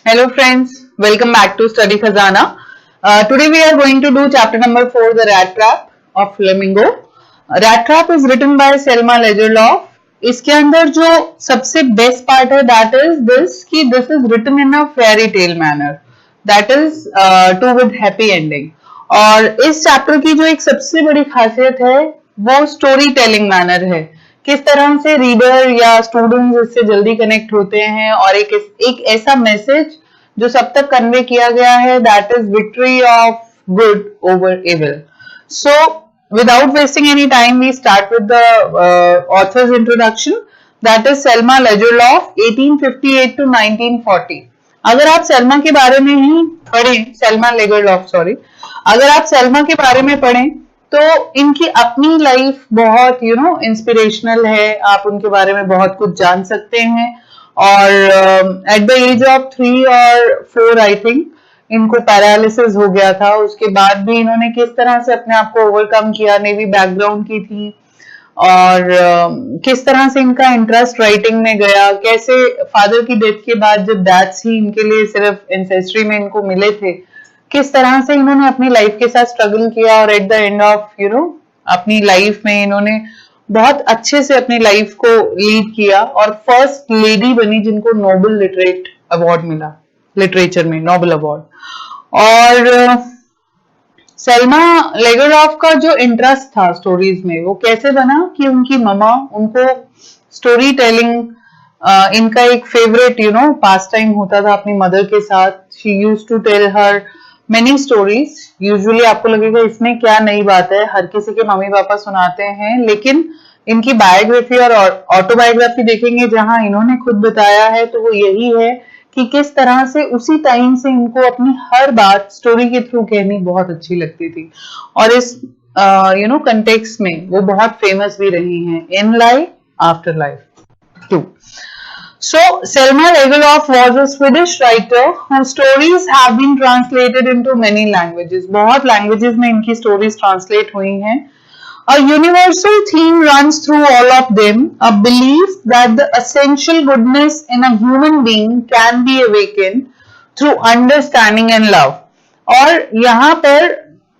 Hello friends, welcome back to Study Khazana. Today we are going to do chapter number 4, The Rat Trap of Flamingo. Rat Trap is written by Selma Lagerlof. इसके अंदर जो सबसे best part है that is this कि this is written in a fairy tale manner, that is to with happy ending. और इस chapter की जो एक सबसे बड़ी खासियत है वो स्टोरी टेलिंग मैनर है, किस तरह से रीडर या स्टूडेंट्स इससे जल्दी कनेक्ट होते हैं और एक ऐसा मैसेज जो सब तक कन्वे किया गया है, that is victory of good over evil. So without wasting any time, we start with the author's introduction. That is Selma Lagerlof, 1858 to 1940. अगर आप सेल्मा के बारे में ही पढ़ें, सेल्मा लेगरलॉफ सॉरी, अगर आप सेल्मा के बारे में पढ़ें तो इनकी अपनी लाइफ बहुत इंस्पिरेशनल है. आप उनके बारे में बहुत कुछ जान सकते हैं. और एट द एज ऑफ 3 और 4 आई थिंक इनको पैरालिसिस हो गया था. उसके बाद भी इन्होंने किस तरह से अपने आप को ओवरकम किया. नेवी बैकग्राउंड की थी और किस तरह से इनका इंटरेस्ट राइटिंग में गया. कैसे फादर की डेथ के बाद जब डैड्स ही इनके लिए सिर्फ एंसेस्ट्री में इनको मिले थे, किस तरह से इन्होंने अपनी लाइफ के साथ स्ट्रगल किया और एट द एंड ऑफ अपनी लाइफ में इन्होंने बहुत अच्छे से अपनी लाइफ को लीड किया और फर्स्ट लेडी बनी जिनको नोबल लिटरेट अवार्ड मिला, लिटरेचर में नोबल अवार्ड. और सेल्मा लेगरलॉफ का जो इंटरेस्ट था स्टोरीज में वो कैसे बना कि उनकी ममा उनको स्टोरी टेलिंग इनका एक फेवरेट पास टाइम होता था अपनी मदर के साथ. She used to tell her many stories. Usually आपको लगेगा इसमें क्या नई बात है, हर किसी के मम्मी पापा सुनाते हैं, लेकिन इनकी बायोग्राफी और ऑटोबायोग्राफी देखेंगे जहां इन्होंने खुद बताया है तो वो यही है कि किस तरह से उसी टाइम से इनको अपनी हर बात स्टोरी के थ्रू कहनी बहुत अच्छी लगती थी. और इस कंटेक्स्ट में वो बहुत फेमस भी रही हैं. In life after life 2. So Selma Lagerlof was a Swedish writer whose stories have been translated into many languages. बहुत languages में इनकी stories translate हुई हैं. A universal theme runs through all of them, a belief that the essential goodness in a human being can be awakened through understanding and love. और यहाँ पर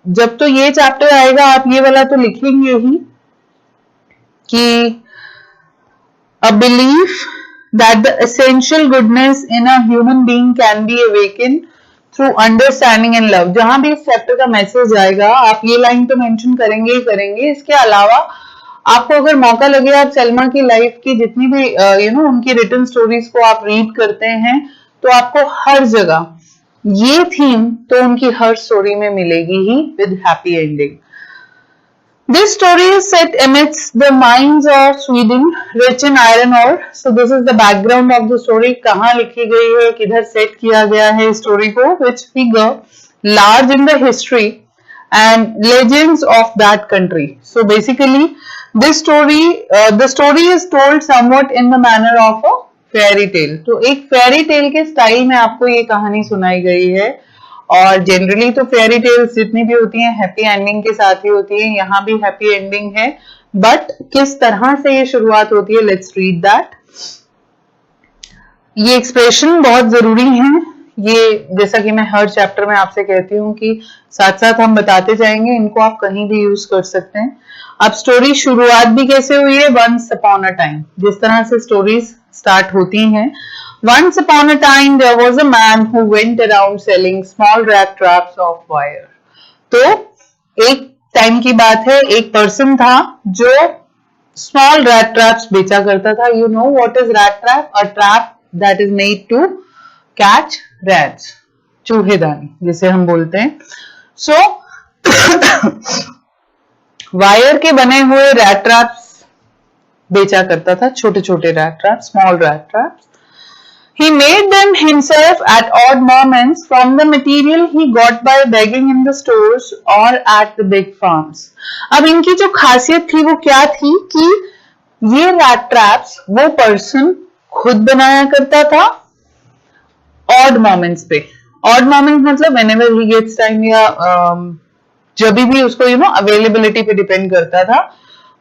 जब तो ये चैप्टर आएगा आप ये वाला तो लिखेंगे ही कि a belief that the essential goodness in a human being can be awakened through understanding and love. जहां भी इस चैप्टर का मैसेज आएगा आप ये लाइन तो मेंशन करेंगे ही करेंगे. इसके अलावा आपको अगर मौका लगे आप सेल्मा की लाइफ की जितनी भी उनकी रिटन स्टोरीज को आप रीड करते हैं तो आपको हर जगह ये थीम तो उनकी हर स्टोरी में मिलेगी ही with happy ending. This story is set amidst the mines of Sweden, rich in iron ore. So this is the background of the story. कहाँ लिखी गई है, किधर सेट किया गया है स्टोरी को, which figure large in the history and legends of that country. So basically, this story, the story is told somewhat in the manner of a fairy tale. तो एक fairy tale के style में आपको ये कहानी सुनाई गई है. और जनरली तो फेयरी टेल्स जितनी भी होती हैं हैप्पी एंडिंग के साथ ही होती हैं. यहाँ भी हैप्पी एंडिंग है, बट किस तरह से ये शुरुआत होती है, लेट्स रीड दैट. ये एक्सप्रेशन बहुत जरूरी है. ये जैसा कि मैं हर चैप्टर में आपसे कहती हूँ कि साथ साथ हम बताते जाएंगे, इनको आप कहीं भी यूज कर सकते हैं. अब स्टोरी शुरुआत भी कैसे हुई है, वंस अपॉन अ टाइम, जिस तरह से स्टोरीज स्टार्ट होती हैं. Once upon a time there was a man who went around selling small rat traps of wire. तो एक टाइम की बात है, एक पर्सन था जो small rat traps बेचा करता था. You know what is rat trap? A trap that is made to catch rats. चूहेदानी जिसे हम बोलते हैं. So वायर के बने हुए rat traps बेचा करता था, छोटे छोटे rat traps, small rat traps. He made them himself at odd moments from the material he got by begging in the stores or at the big farms. अब इनकी जो खासियत थी वो क्या थी कि ये rat traps वो पर्सन खुद बनाया करता था odd moments पे. Odd moments मतलब whenever he gets time या जब भी उसको अवेलेबिलिटी पे डिपेंड करता था.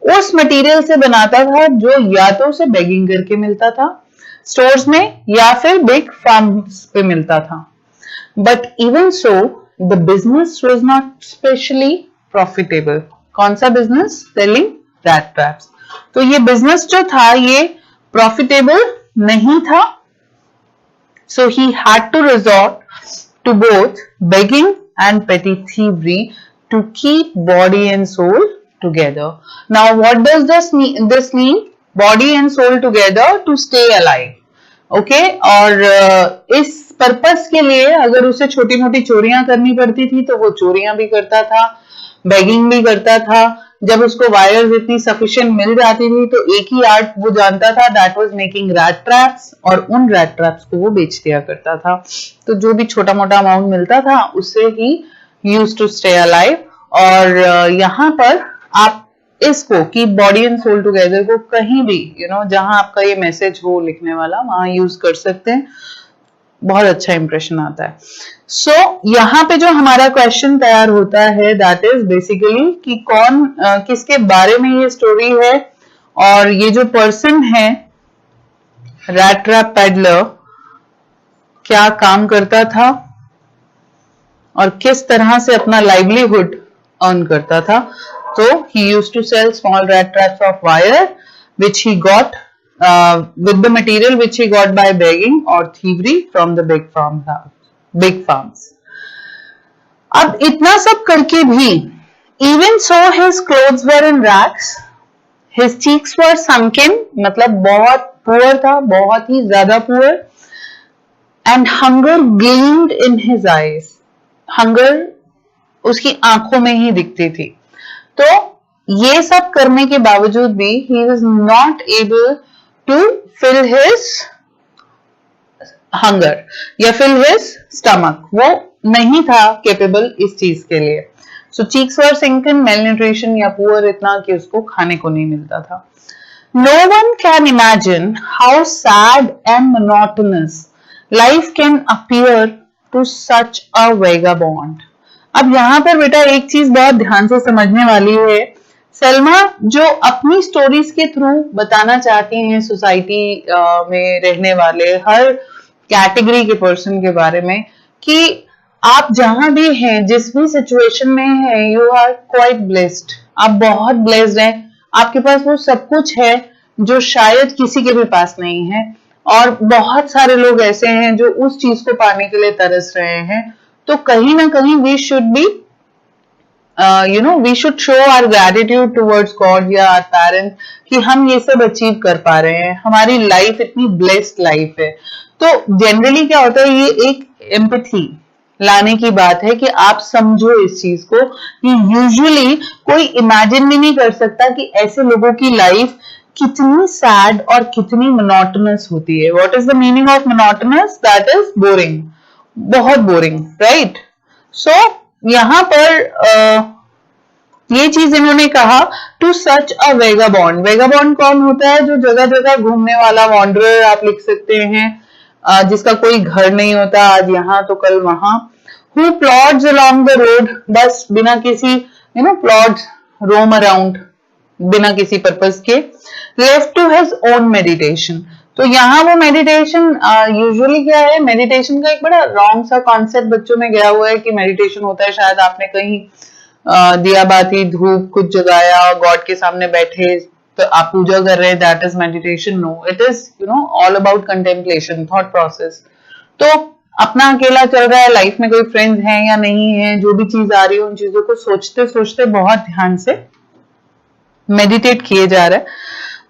उस मटेरियल से बनाता था जो या तो उसे बेगिंग करके मिलता था स्टोर्स में या फिर बिग फार्म्स पे मिलता था। But even so the business was not specially profitable. कौन सा बिजनेस? Selling rat traps. तो ये बिजनेस जो था ये प्रॉफिटेबल नहीं था। So he had to resort to both begging and petty thievery to keep body and soul together. Now what does this mean? Body and soul together to stay alive. Okay? और इस purpose के लिए अगर उसे छोटी मोटी चोरियां करनी पड़ती थी तो वो चोरियां भी करता था, बेगिंग भी करता था। जब उसको वायर्स इतनी सफिशिएंट मिल जाती थी तो एक ही आर्ट वो जानता था, that was making rat traps, और उन रैट ट्रैप्स को वो बेच दिया करता था। तो जो भी छोटा मोटा अमाउंट मिलता था उससे he used to stay alive. और यहाँ पर आप इसको keep body and soul together को कहीं भी जहां आपका ये मैसेज हो लिखने वाला वहां यूज कर सकते हैं, बहुत अच्छा इंप्रेशन आता है। सो यहाँ पे जो हमारा क्वेश्चन तैयार होता है दैट इज बेसिकली कि कौन किसके बारे में ये स्टोरी है, और ये जो पर्सन है रैट ट्रैप पेडलर क्या काम करता था और किस तरह से अपना लाइवलीहुड अर्न करता था। तो he used to sell small rat traps of wire which he got with the material which he got by begging or thievery from the big farms. अब इतना सब करके भी even so his clothes were in rags, his cheeks were sunken, मतलब बहुत poor था, बहुत ही ज्यादा poor, and hunger gleamed in his eyes. hunger उसकी आंखों में ही दिखती थी। तो ये सब करने के बावजूद भी he was not able to fill his hunger या fill his stomach, वो नहीं था capable इस चीज के लिए। So cheeks were sunken, malnutrition या poor इतना कि उसको खाने को नहीं मिलता था। No one can imagine how sad and monotonous life can appear to such a vagabond. अब यहाँ पर बेटा एक चीज बहुत ध्यान से समझने वाली है। सलमा जो अपनी स्टोरीज के थ्रू बताना चाहती हैं सोसाइटी में रहने वाले हर कैटेगरी के पर्सन के बारे में कि आप जहां भी हैं, जिस भी सिचुएशन में हैं, यू आर क्वाइट ब्लेस्ड। आप बहुत ब्लेस्ड हैं, आपके पास वो सब कुछ है जो शायद किसी के भी पास नहीं है, और बहुत सारे लोग ऐसे हैं जो उस चीज को पाने के लिए तरस रहे हैं। तो कहीं ना कहीं we should be we should show our gratitude towards God या आवर पेरेंट्स कि हम ये सब अचीव कर पा रहे हैं, हमारी लाइफ इतनी ब्लेस्ड लाइफ है। तो जनरली क्या होता है, ये एक एम्पैथी लाने की बात है कि आप समझो इस चीज को कि यूजुअली कोई इमेजिन भी नहीं कर सकता कि ऐसे लोगों की लाइफ कितनी सैड और कितनी मोनोटोनस होती है। What is the meaning of monotonous? That is boring, बहुत बोरिंग, राइट। सो यहां पर ये चीज इन्होंने कहा to such a vagabond. Vagabond कौन होता है? जो जगह जगह घूमने वाला वॉन्डरर आप लिख सकते हैं, जिसका कोई घर नहीं होता, आज यहाँ तो कल वहां। हु प्लॉड्स अलोंग द रोड, बस बिना किसी प्लॉड्स रोम अराउंड बिना किसी पर्पस के। Left to his own meditation, तो यहाँ वो मेडिटेशन यूजुअली क्या है, मेडिटेशन का एक बड़ा रॉन्ग सा कॉन्सेप्ट बच्चों में गया हुआ है कि मेडिटेशन होता है, शायद आपने कहीं दिया बाती धूप कुछ जगाया, गॉड के सामने बैठे तो आप पूजा कर रहे हैं, that is meditation. No, it is all about contemplation, thought process. तो अपना अकेला चल रहा है, लाइफ में कोई फ्रेंड्स हैं या नहीं है, जो भी चीज आ रही है उन चीजों को सोचते सोचते बहुत ध्यान से मेडिटेट किए जा रहा है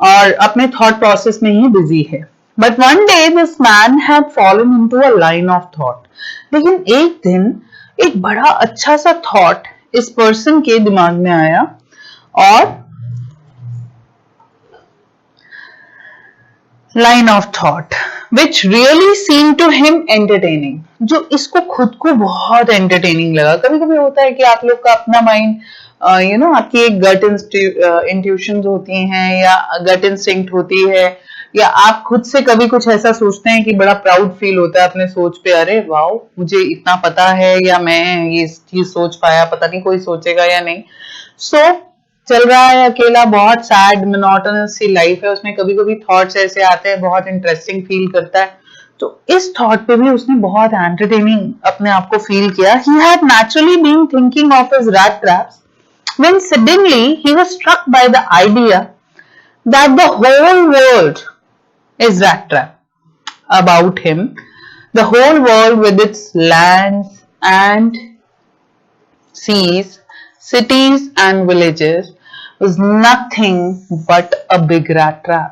और अपने थॉट प्रोसेस में ही बिजी है। But one day this man had fallen into a line of thought, लेकिन एक दिन एक बड़ा अच्छा सा थॉट इस पर्सन के दिमाग में आया, और line of thought which really seem to him entertaining, जो इसको खुद को बहुत एंटरटेनिंग लगा। कभी कभी होता है कि आप लोग का अपना माइंड आपकी एक गट इंट्यूशन होती हैं या गट इंस्टिंक्ट होती है, या आप खुद से कभी कुछ ऐसा सोचते हैं कि बड़ा प्राउड फील होता है अपने सोच पे, अरे वाओ मुझे इतना पता है या मैं ये चीज सोच पाया, पता नहीं कोई सोचेगा या नहीं। सो चल रहा है अकेला, बहुत सैड मोनोटोनस सी लाइफ है, उसमें कभी कभी थॉट्स ऐसे आते हैं, बहुत इंटरेस्टिंग फील करता है। तो इस थॉट पे भी उसने बहुत एंटरटेनिंग अपने आप को फील किया। He had naturally been thinking of his rat traps when suddenly he was struck by the idea that the whole world is rat trap about him. The whole world with its lands and seas, cities and villages was nothing but a big rat trap.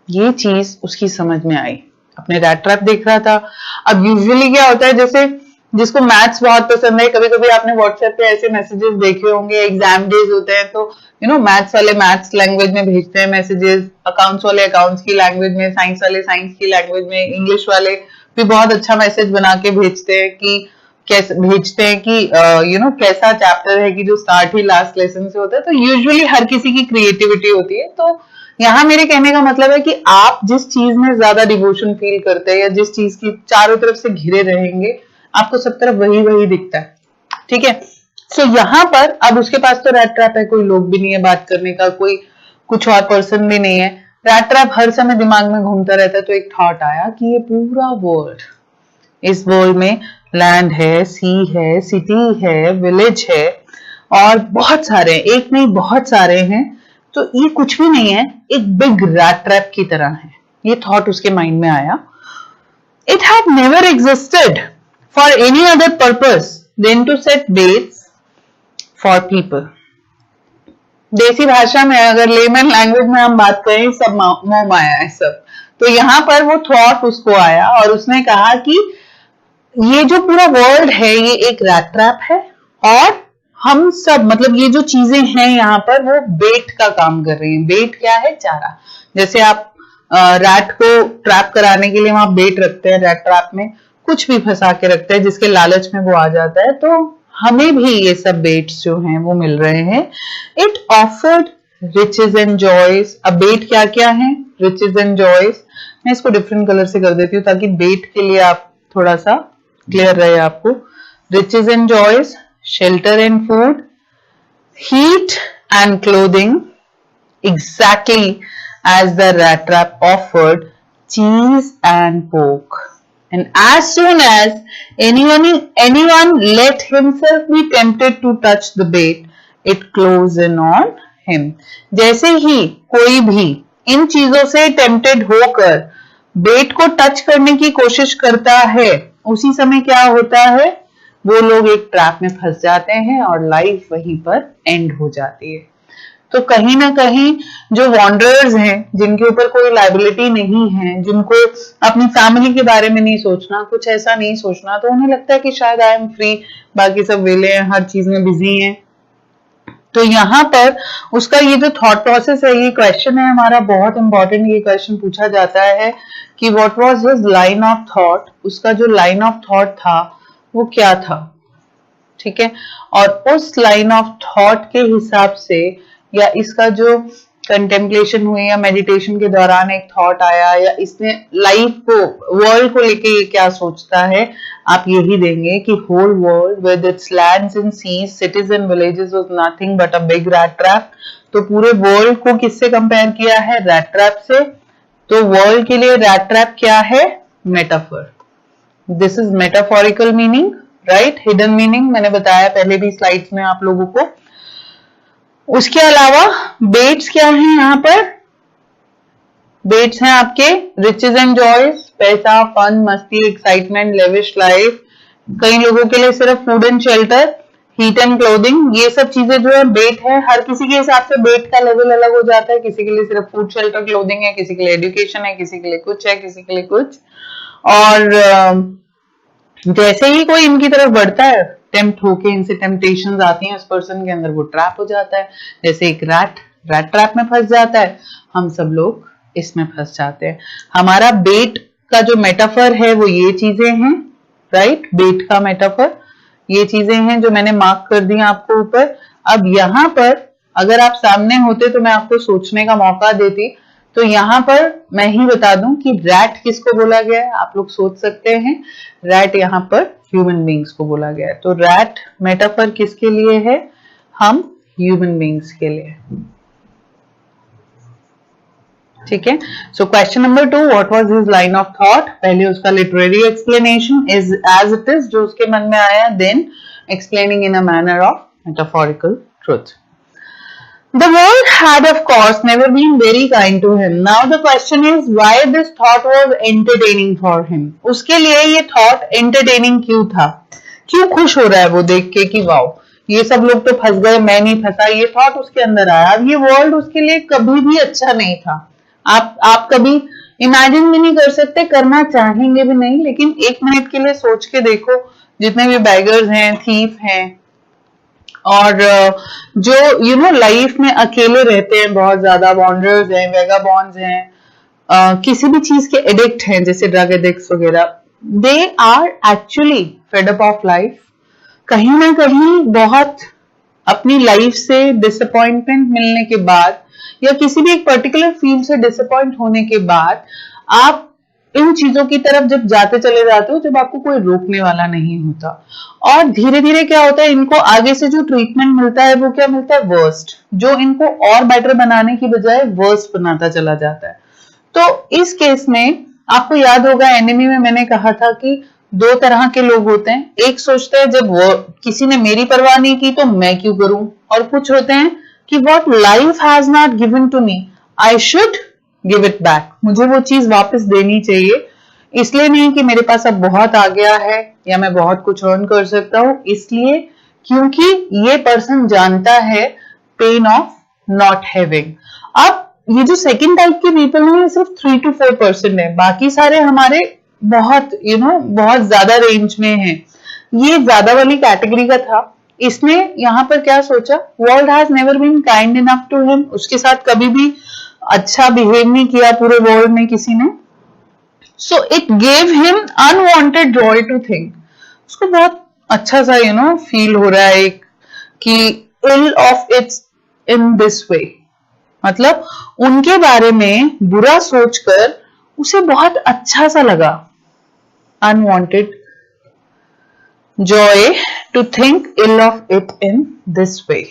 ये चीज उसकी समझ में आई, अपने rat trap देख रहा था। अब यूजुअली क्या होता है, जैसे जिसको मैथ्स बहुत पसंद है, कभी कभी आपने व्हाट्सएप पे ऐसे मैसेजेस देखे होंगे, एग्जाम डेज होते हैं तो मैथ्स वाले मैथ्स लैंग्वेज में भेजते हैं मैसेजेस, अकाउंट्स वाले अकाउंट्स की लैंग्वेज में, साइंस वाले साइंस की लैंग्वेज में, इंग्लिश वाले भी बहुत अच्छा मैसेज बना के भेजते हैं कि कैसे भेजते हैं कि कैसा चैप्टर है, कि जो स्टार्ट ही लास्ट लेसन से होता है। तो यूजुअली हर किसी की क्रिएटिविटी होती है। तो यहाँ मेरे कहने का मतलब है कि आप जिस चीज में ज्यादा डिवोशन फील करते हैं या जिस चीज की चारों तरफ से घिरे रहेंगे, आपको सब तरफ वही वही दिखता है। ठीक है, सो यहाँ पर अब उसके पास तो रैट ट्रैप है, कोई लोग भी नहीं है बात करने का, कोई कुछ और पर्सन भी नहीं है। रैट ट्रैप हर समय दिमाग में घूमता रहता है। तो एक थॉट आया कि ये पूरा वर्ल्ड, इस वर्ल्ड में लैंड है, सी है, सिटी है, विलेज है और बहुत सारे हैं, एक नहीं बहुत सारे हैं। तो ये कुछ भी नहीं है, एक बिग रैट ट्रैप की तरह है। ये थॉट उसके माइंड में आया। It had never existed for any other purpose than to set baits for people. देसी भाषा में, अगर लेमन लैंग्वेज में हम बात करें, सब मोह माया है सब। तो यहाँ पर वो थॉट उसको आया और उसने कहा कि ये जो पूरा वर्ल्ड है ये एक रैट ट्रैप है और हम सब, मतलब ये जो चीजें हैं यहाँ पर, वो बेट का काम कर रही हैं। बेट क्या है? चारा। जैसे आप रैट को ट्रैप कराने के लिए वहां बेट रखते हैं, रैट ट्रैप में कुछ भी फंसा के रखते हैं जिसके लालच में वो आ जाता है। तो हमें भी ये सब बेट्स जो हैं वो मिल रहे हैं। It offered riches and joys. अब बेट क्या क्या है? Riches and joys. मैं इसको डिफरेंट कलर से कर देती हूँ ताकि बेट के लिए आप थोड़ा सा क्लियर रहे आपको। Riches and joys, shelter and food, heat and clothing, exactly as the rat trap offered cheese and pork. And as soon as anyone let himself be tempted to touch the bait, it closed in on him. जैसे ही कोई भी इन चीजों से tempted होकर बेट को touch करने की कोशिश करता है, उसी समय क्या होता है? वो लोग एक ट्रैप में फंस जाते हैं और लाइफ वहीं पर एंड हो जाती है। तो कहीं ना कहीं जो वॉन्डरर्स हैं, जिनके ऊपर कोई लायबिलिटी नहीं है, जिनको अपनी फैमिली के बारे में नहीं सोचना, कुछ ऐसा नहीं सोचना, तो उन्हें लगता है कि शायद आई एम फ्री, बाकी सब वेले हैं, हर चीज में बिजी हैं। तो यहाँ पर उसका ये जो थॉट प्रोसेस है, ये क्वेश्चन है हमारा बहुत इंपॉर्टेंट। ये क्वेश्चन पूछा जाता है कि what was his line of thought. उसका जो लाइन ऑफ थॉट था वो क्या था? ठीक है, और उस लाइन ऑफ थॉट के हिसाब से या इसका जो कंटेम्पलेशन हुए या मेडिटेशन के दौरान एक थॉट आया या इसने लाइफ को, वर्ल्ड को लेके ये क्या सोचता है, आप यही देंगे कि whole world with its lands and seas, cities and villages was nothing but a big rat trap. तो पूरे वर्ल्ड को किससे कंपेयर किया है? रैट ट्रैप से। तो वर्ल्ड के लिए रैट ट्रैप क्या है? Metaphor. This is metaphorical meaning, right? Hidden meaning मैंने बताया पहले भी स्लाइड्स में आप लोगों को। उसके अलावा बेट्स क्या है यहाँ पर? बेट्स हैं आपके रिचेस एंड जॉयस, पैसा, फन, मस्ती, एक्साइटमेंट, लेविश लाइफ। कई लोगों के लिए सिर्फ food and shelter, heat and clothing, ये सब चीजें जो है बेट है। हर किसी के हिसाब से बेट का लेवल अलग हो जाता है। किसी के लिए सिर्फ फूड शेल्टर क्लोथिंग है, किसी के लिए एजुकेशन है, किसी के लिए कुछ है, किसी के लिए कुछ। और जैसे ही कोई इनकी तरफ बढ़ता है, टेम्प्ट होके इनसे टेम्पटेशंस आती हैं उस पर्सन के अंदर, वो ट्रैप हो जाता है। जैसे एक रैट ट्रैप में फंस जाता है, हम सब लोग इसमें फंस जाते हैं। हमारा बेट का जो मेटाफर है वो ये चीजें हैं, राइट? बेट का मेटाफर ये चीजें हैं जो मैंने मार्क कर दी आपको ऊपर। अब यहाँ पर अगर आप सामने होते तो मैं आपको सोचने का मौका देती। तो यहाँ पर मैं ही बता दूं कि रैट किसको बोला गया है, आप लोग सोच सकते हैं। रैट यहाँ पर ह्यूमन बींग्स को बोला गया है। तो रैट मेटाफर किसके लिए है? हम ह्यूमन बींग्स के लिए। ठीक है, so question number 2, what was his line of thought. पहले उसका literary explanation is as it is जो उसके मन में आया, then explaining in a manner of metaphorical truth. The world had of course never been very kind to him. Now the question is why this thought was entertaining for him. उसके लिए ये thought entertaining क्यों था, क्यों खुश हो रहा है वो देख के कि वाओ ये सब लोग तो फंस गए, मैं नहीं फंसा, ये थॉट उसके अंदर आया। अब ये वर्ल्ड उसके लिए कभी भी अच्छा नहीं था। आप कभी इमेजिन भी नहीं कर सकते, करना चाहेंगे भी नहीं, लेकिन एक मिनट के लिए सोच के देखो, जितने भी बैगर्स हैं, थीफ हैं, और जो लाइफ में अकेले रहते हैं, बहुत ज्यादा वॉन्डरर्स हैं, वेगाबॉन्ड्स हैं, किसी भी चीज के एडिक्ट हैं जैसे ड्रग एडिक्ट्स वगैरह, they are actually fed up of life. कहीं ना कहीं बहुत अपनी लाइफ से डिसअपॉइंटमेंट मिलने के बाद या किसी भी एक पर्टिकुलर फील्ड से डिसअपॉइंट होने के बाद आप इन चीजों की तरफ जब जाते चले जाते हो, जब आपको कोई रोकने वाला नहीं होता, और धीरे धीरे क्या होता है, इनको आगे से जो ट्रीटमेंट मिलता है वो क्या मिलता है, वर्स्ट, जो इनको और बेटर बनाने की बजाय वर्स्ट बनाता चला जाता है। तो इस केस में आपको याद होगा एनिमी में मैंने कहा था कि दो तरह के लोग होते हैं, एक सोचते हैं जब वो किसी ने मेरी परवाह नहीं की तो मैं क्यों करूं, और कुछ होते हैं कि what life has not given to me I should give it back, मुझे वो चीज वापस देनी चाहिए, इसलिए नहीं कि मेरे पास अब बहुत आ गया है या मैं बहुत कुछ अर्न कर सकता हूं, इसलिए क्योंकि ये पर्सन जानता है पेन ऑफ नॉट हैविंग। अब ये जो सेकंड टाइप के पीपल हैं सिर्फ 3 to 4% है, बाकी सारे हमारे बहुत बहुत ज्यादा रेंज में हैं। ये ज्यादा वाली कैटेगरी का था। इसने यहाँ पर क्या सोचा, world has never been kind enough to him, उसके साथ कभी भी अच्छा बिहेव नहीं किया पूरे वर्ल्ड में किसी ने। So it gave him unwanted joy to think, उसको बहुत अच्छा सा फील हो रहा है कि ill of its in this way, मतलब उनके बारे में बुरा सोचकर उसे बहुत अच्छा सा लगा, unwanted joy to think ill of it in this way.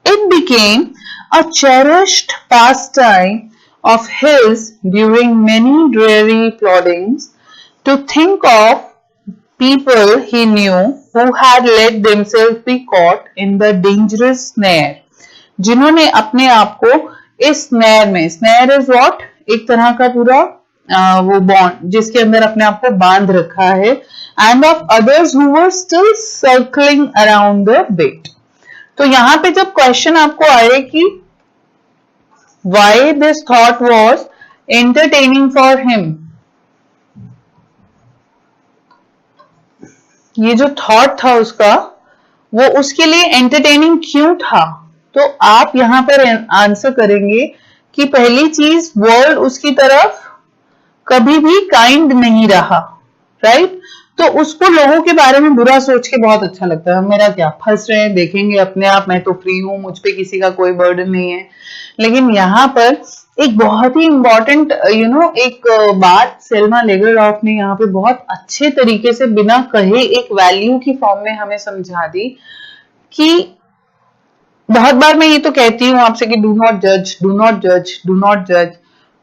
It became a cherished pastime of his during many dreary ploddings to think of people he knew who had let themselves be caught in the dangerous snare, जिन्होंने अपने आप को इस snare में, snare is what, एक तरह का पूरा वो बॉन्ड जिसके अंदर अपने आप को बांध रखा है, and of others who were still circling around the bait। तो यहां पे जब क्वेश्चन आपको आए कि why this thought was entertaining for him, ये जो थॉट था उसका वो उसके लिए एंटरटेनिंग क्यों था, तो आप यहां पर आंसर करेंगे कि पहली चीज, वर्ल्ड उसकी तरफ कभी भी काइंड नहीं रहा, राइट। तो उसको लोगों के बारे में बुरा सोच के बहुत अच्छा लगता है, मेरा क्या, फंस रहे हैं, देखेंगे अपने आप, मैं तो फ्री हूं, मुझ पे किसी का कोई बर्डन नहीं है। लेकिन यहाँ पर एक बहुत ही इंपॉर्टेंट एक बात सेल्मा लेगरलॉफ ने यहाँ पे बहुत अच्छे तरीके से बिना कहे एक वैल्यू की फॉर्म में हमें समझा दी कि बहुत बार मैं ये तो कहती हूँ आपसे कि डू नॉट जज, डू नॉट जज, डू नॉट जज,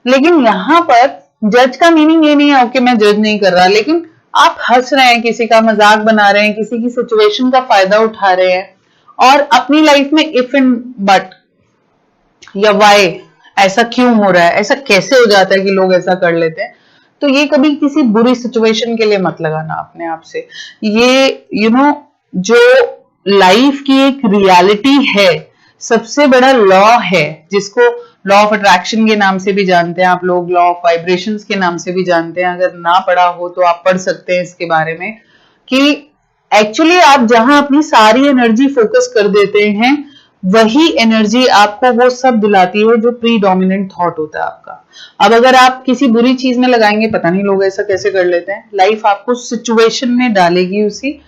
लेकिन यहाँ पर जज का मीनिंग ये नहीं है ओके मैं जज नहीं कर रहा, लेकिन आप हंस रहे हैं, किसी का मजाक बना रहे हैं, किसी की सिचुएशन का फायदा उठा रहे हैं, और अपनी लाइफ में इफ एंड बट या वाई ऐसा क्यों हो रहा है, ऐसा कैसे हो जाता है कि लोग ऐसा कर लेते हैं, तो ये कभी किसी बुरी सिचुएशन के लिए मत लगाना अपने आप से। ये जो लाइफ की एक रियलिटी है, सबसे बड़ा लॉ है जिसको लॉ ऑफ अट्रैक्शन के नाम से भी जानते हैं आप लोग, लॉ ऑफ वाइब्रेशंस के नाम से भी जानते हैं, अगर ना पढ़ा हो तो आप पढ़ सकते हैं इसके बारे में, कि एक्चुअली आप जहां अपनी सारी एनर्जी फोकस कर देते हैं वही एनर्जी आपको वो सब दिलाती है जो प्रीडोमिनेंट थॉट होता है आपका। अब अगर आप किसी बुरी चीज में लगाएंगे, पता नहीं लोग ऐसा कैसे कर लेते हैं, लाइफ आपको सिचुएशन में डालेगी उसी,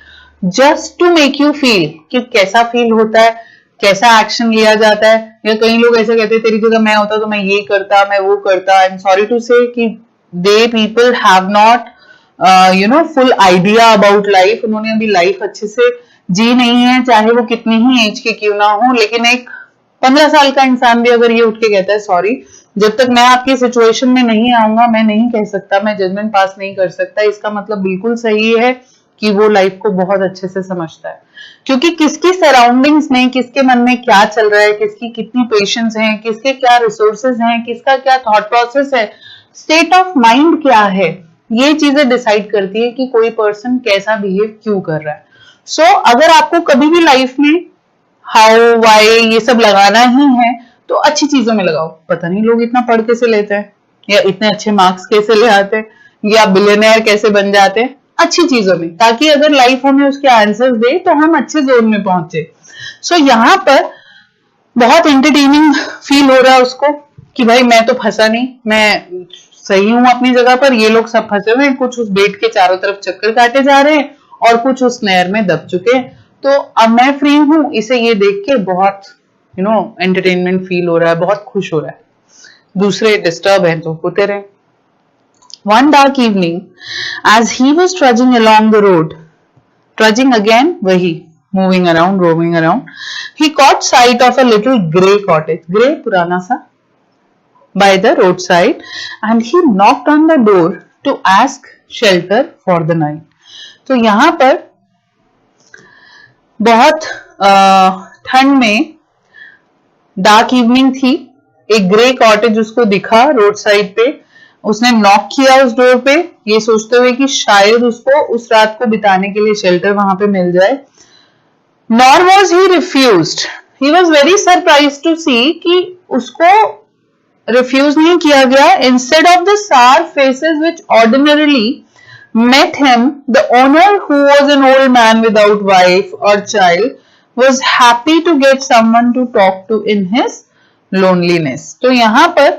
just to make you feel कि कैसा फील होता है, कैसा एक्शन लिया जाता है। या कई लोग ऐसे कहते हैं तेरी जगह मैं होता तो मैं ये करता, मैं वो करता। आई एम सॉरी टू से कि they people have not full idea about life, उन्होंने अभी लाइफ अच्छे से जी नहीं है, चाहे वो कितनी ही एज के क्यों ना हो। लेकिन एक 15 साल का इंसान भी अगर ये उठ के कहता है सॉरी, जब तक मैं आपकी सिचुएशन में नहीं आऊंगा मैं नहीं कह सकता, मैं जजमेंट पास नहीं कर सकता, इसका मतलब बिल्कुल सही है कि वो लाइफ को बहुत अच्छे से समझता है। क्योंकि किसकी सराउंडिंग्स में, किसके मन में क्या चल रहा है, किसकी कितनी पेशेंस है, किसके क्या रिसोर्सेज हैं, किसका क्या थॉट प्रोसेस है, स्टेट ऑफ माइंड क्या है, ये चीजें डिसाइड करती है कि कोई पर्सन कैसा बिहेव क्यों कर रहा है। सो अगर आपको कभी भी लाइफ में हाउ वाई ये सब लगाना ही है तो अच्छी चीजों में लगाओ। पता नहीं लोग इतना पढ़ कैसे लेते हैं, या इतने अच्छे मार्क्स कैसे ले आते हैं, या बिलियनर कैसे बन जाते हैं, अच्छी चीजों में, ताकि अगर लाइफ हमें उसके आंसर्स दे तो हम अच्छे जोन में पहुंचे। सो यहाँ पर बहुत एंटरटेनिंग फील हो रहा है उसको कि भाई मैं तो फंसा नहीं, मैं सही हूं अपनी जगह पर, ये लोग सब फंसे हुए हैं, कुछ उस बेट के चारों तरफ चक्कर काटे जा रहे हैं और कुछ उस नहर में दब चुके हैं, तो अब मैं फ्री हूं। इसे ये देख के बहुत एंटरटेनमेंट फील हो रहा है, बहुत खुश हो रहा है। दूसरे डिस्टर्ब हैं तो होते रहे। One dark evening, as he was trudging along the road, trudging again, wahi, moving around, roaming around, he caught sight of a little grey cottage, grey purana sa, by the roadside, and he knocked on the door to ask shelter for the night. तो यहाँ पर बहुत ठंड में dark evening थी, एक grey cottage उसको दिखा रोड साइड पे, उसने नॉक किया उस डोर पे ये सोचते हुए कि शायद उसको उस रात को बिताने के लिए शेल्टर वहां पे मिल जाए। Nor was he refused, he was very surprise to see कि उसको रिफ्यूज नहीं किया गया। Instead of the sour faces which ordinarily met him, the owner, who was an old man without wife or child, was happy to get someone to talk to in his loneliness. तो यहाँ पर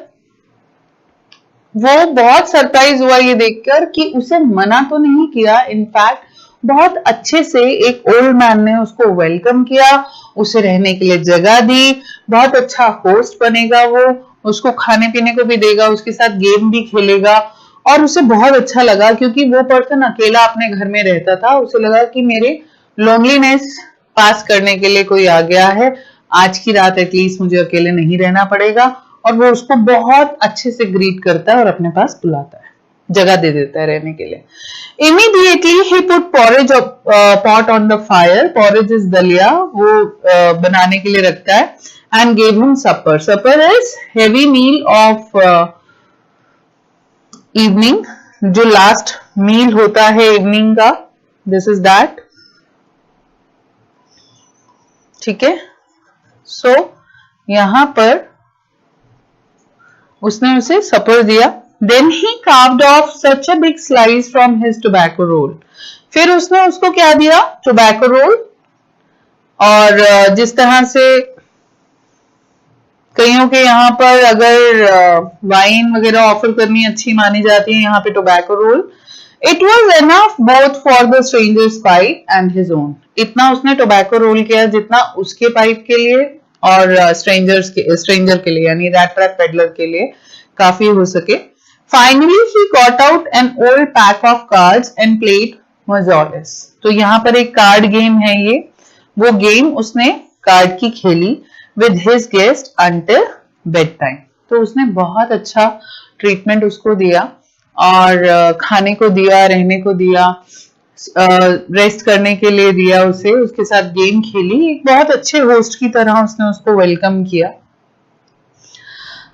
वो बहुत surprise हुआ ये देखकर कि उसे मना तो नहीं किया, इनफैक्ट बहुत अच्छे से एक ओल्ड मैन ने उसको वेलकम किया, उसे रहने के लिए जगह दी, बहुत अच्छा होस्ट बनेगा, वो उसको खाने पीने को भी देगा, उसके साथ गेम भी खेलेगा, और उसे बहुत अच्छा लगा क्योंकि वो पर्सन अकेला अपने घर में रहता था। उसे लगा कि मेरे लोनलीनेस पास करने के लिए कोई आ गया है, आज की रात एटलीस्ट मुझे अकेले नहीं रहना पड़ेगा, और वो उसको बहुत अच्छे से ग्रीट करता है और अपने पास बुलाता है, जगह दे देता है रहने के लिए। Immediately he put porridge pot on the fire, porridge is दलिया, वो बनाने के लिए रखता है, and gave him supper. Supper is heavy meal of evening, जो लास्ट मील होता है इवनिंग का, दिस इज दैट, ठीक है। सो यहां पर उसने उसे सपर दिया। Then he carved off such a big slice from his tobacco roll, फिर उसने उसको क्या दिया, टोबैको रोल। और जिस तरह से कईयों के यहाँ पर अगर वाइन वगैरह ऑफर करनी अच्छी मानी जाती है, यहाँ पे tobacco roll. It was enough both for the strangers pipe and his own, इतना उसने टोबैको रोल किया जितना उसके पाइप के लिए और स्ट्रेंजर के लिए, यानी रैट ट्रैप पेडलर के लिए काफी हो सके। Finally he got out an old pack of cards and played मजोरिस। तो यहाँ पर एक कार्ड गेम है ये, वो गेम उसने कार्ड की खेली with his guest until bedtime। तो उसने बहुत अच्छा ट्रीटमेंट उसको दिया और खाने को दिया, रहने को दिया, रेस्ट करने के लिए दिया उसे, उसके साथ गेम खेली, एक बहुत अच्छे होस्ट की तरह उसने उसको वेलकम किया।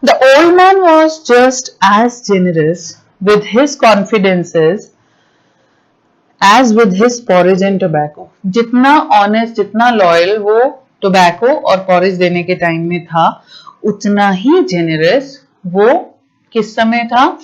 The old man was just as generous with his confidences as with his porridge and tobacco। जितना ऑनेस्ट, जितना लॉयल वो टोबैको और पॉरेज देने के टाइम में था, उतना ही जेनरस वो किस समय था,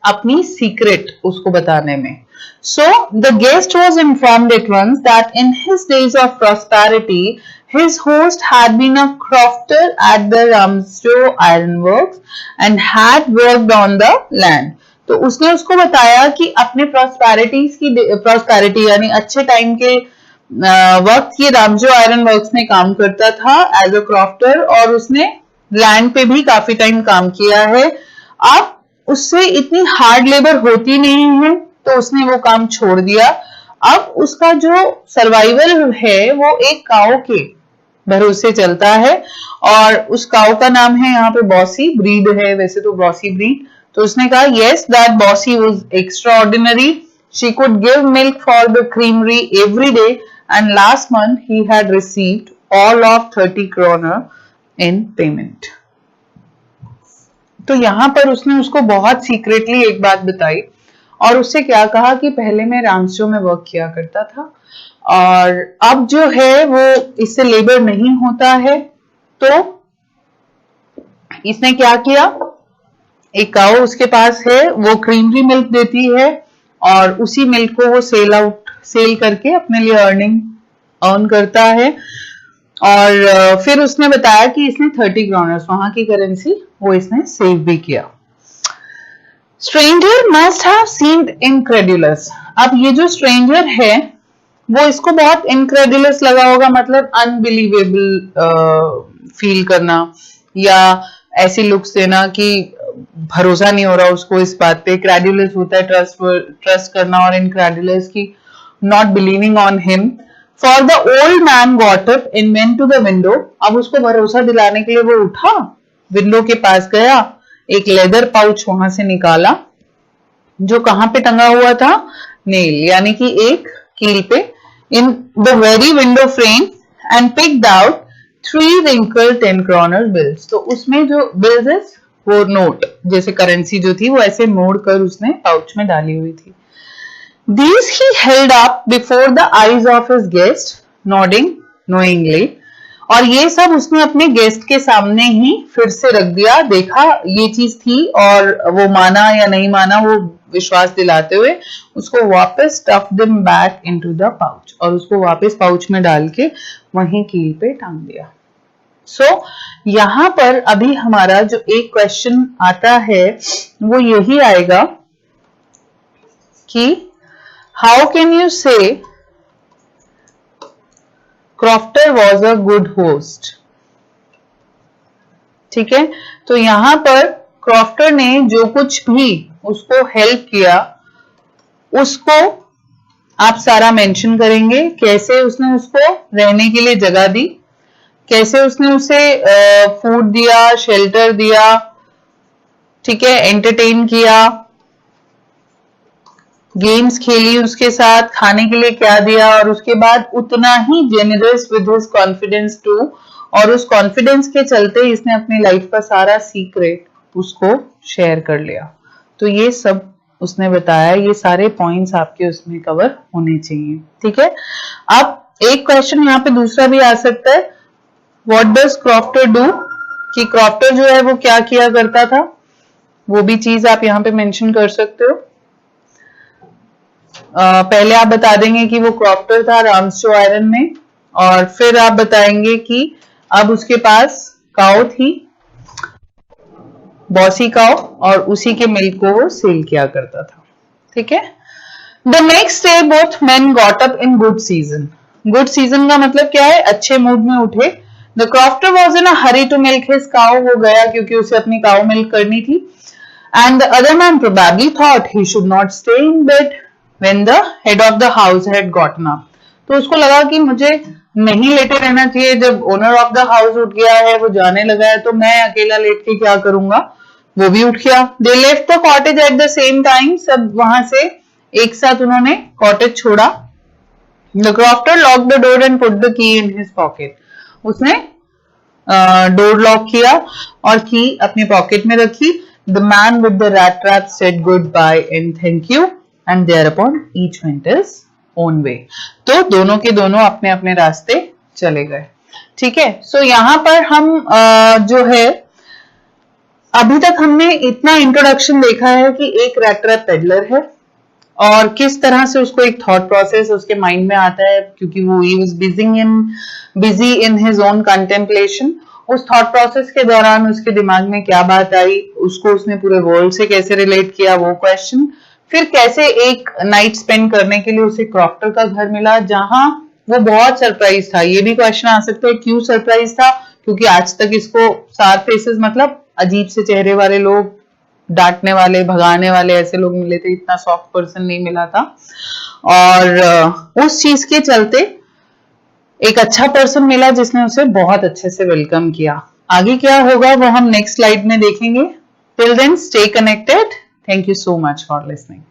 अपनी सीक्रेट उसको बताने में। So the guest was informed at once that in his days of prosperity his host had been a crofter at the रामसो iron works and had worked on the land. तो उसने उसको बताया कि अपने प्रॉस्पेरिटी यानी अच्छे टाइम के वक्त ये रामजो आयरन वर्क्स में काम करता था एज अ क्रॉफ्टर, और उसने लैंड पे भी काफी टाइम काम किया है। अब उससे इतनी हार्ड लेबर होती नहीं है तो उसने वो काम छोड़ दिया अब उसका जो सर्वाइवल है वो एक काऊ के भरोसे चलता है, और उस काऊ का नाम है यहाँ पे बॉसी, ब्रीड है वैसे तो बॉसी ब्रीड। तो उसने कहा yes that bossy was extraordinary, she could give milk for the creamery every day and last month he had received all of 30 kroner in payment. तो यहां पर उसने उसको बहुत सीक्रेटली एक बात बताई और उससे क्या कहा कि पहले मैं रामसो में वर्क किया करता था और अब जो है वो इससे लेबर नहीं होता है। तो इसने क्या किया, एक काऊ उसके पास है, वो क्रीमरी मिल्क देती है और उसी मिल्क को वो सेल करके अपने लिए अर्न करता है। और फिर उसने बताया कि इसने 30 kroner वहां की करेंसी वो इसने सेव भी किया। Stranger must have seemed incredulous. अब ये जो स्ट्रेंजर है वो इसको बहुत इनक्रेडुलस लगा होगा, मतलब अनबिलीवेबल फील करना या ऐसी लुक्स देना कि भरोसा नहीं हो रहा उसको इस बात पे। क्रेडुलस होता है ट्रस्ट करना और इनक्रेडुलस की not believing on him. For the old man got up and went to the window. अब उसको भरोसा दिलाने के लिए वो उठा, विंडो के पास गया, एक लेदर पाउच वहां से निकाला जो कहां पे टंगा हुआ था, नेल यानी कि एक कील पे, in the very window frame, and picked out 3 wrinkled 10 kroner bills। तो उसमें जो बिल्स है वो नोट जैसे करेंसी जो थी वो ऐसे मोड़ कर उसने पाउच में डाली हुई थी। These he held up before the eyes of his guest, nodding knowingly। और ये सब उसने अपने गेस्ट के सामने ही फिर से रख दिया, देखा ये चीज थी और वो माना या नहीं माना, वो विश्वास दिलाते हुए उसको वापस stuff them back into the pouch और उसको वापस पाउच में डाल के वहीं कील पे टांग दिया। सो यहां पर अभी हमारा जो एक क्वेश्चन आता है वो यही आएगा कि हाउ कैन यू से crofter was a good host. ठीक है, तो यहां पर क्रॉफ्टर ने जो कुछ भी उसको हेल्प किया उसको आप सारा मेंशन करेंगे, कैसे उसने उसको रहने के लिए जगह दी, कैसे उसने उसे फूड दिया, शेल्टर दिया, ठीक है, एंटरटेन किया, गेम्स खेली उसके साथ, खाने के लिए क्या दिया, और उसके बाद उतना ही generous with his confidence too, और उस कॉन्फिडेंस के चलते इसने अपनी लाइफ का सारा सीक्रेट उसको शेयर कर लिया। तो ये सब उसने बताया, ये सारे पॉइंट्स आपके उसमें कवर होने चाहिए। ठीक है, अब एक क्वेश्चन यहाँ पे दूसरा भी आ सकता है, व्हाट डज क्रॉफ्टर डू, कि क्रॉफ्टर जो है वो क्या किया करता था, वो भी चीज आप यहाँ पे मेंशन कर सकते हो। पहले आप बता देंगे कि वो क्रॉफ्टर था रामसो आयरन में, और फिर आप बताएंगे कि अब उसके पास काऊ थी, बॉसी काऊ, और उसी के मिल्क को वो सेल किया करता था। ठीक है, the next day both men got up in good season. Good season का मतलब क्या है, अच्छे मूड में उठे। The crofter was in a hurry to milk his cow, वो गया क्योंकि उसे अपनी काऊ मिल्क करनी थी। And the other man probably thought he should not stay in bed when the head of the house had gotten up। तो उसको लगा कि मुझे नहीं लेटे रहना चाहिए, जब ओनर ऑफ द हाउस उठ गया है, वो जाने लगा है, तो मैं अकेला लेट के क्या करूंगा, वो भी उठ गया। They left the cottage at the same time, सब वहां से एक साथ उन्होंने कॉटेज छोड़ा। The crofter lock the door and put the key in his pocket. उसने डोर लॉक किया और की अपनी पॉकेट में रखी। The man with the rat trap said goodbye and thank you and thereupon each went his own way। तो दोनों के दोनों अपने अपने रास्ते चले गए। ठीक है, सो यहाँ पर हम जो है अभी तक हमने इतना इंट्रोडक्शन देखा है कि एक रैट ट्रैप पेडलर है और किस तरह से उसको एक थॉट प्रोसेस उसके माइंड में आता है, क्योंकि वो he was busy in his own contemplation. उस थॉट प्रोसेस के दौरान उसके दिमाग में क्या बात आई, उसको उसने पूरे वर्ल्ड से कैसे रिलेट किया, वो क्वेश्चन। फिर कैसे एक नाइट स्पेंड करने के लिए उसे क्रॉफ्टर का घर मिला जहां वो बहुत सरप्राइज था। ये भी क्वेश्चन आ सकता है क्यों सरप्राइज था, क्योंकि आज तक इसको सार फेसेस मतलब अजीब से चेहरे वाले लोग डांटने वाले, भगाने वाले ऐसे लोग मिले थे, इतना सॉफ्ट पर्सन नहीं मिला था। और उस चीज के चलते एक अच्छा पर्सन मिला जिसने उसे बहुत अच्छे से वेलकम किया। आगे क्या होगा वो हम नेक्स्ट स्लाइड में देखेंगे। Till then stay connected. Thank you so much for listening.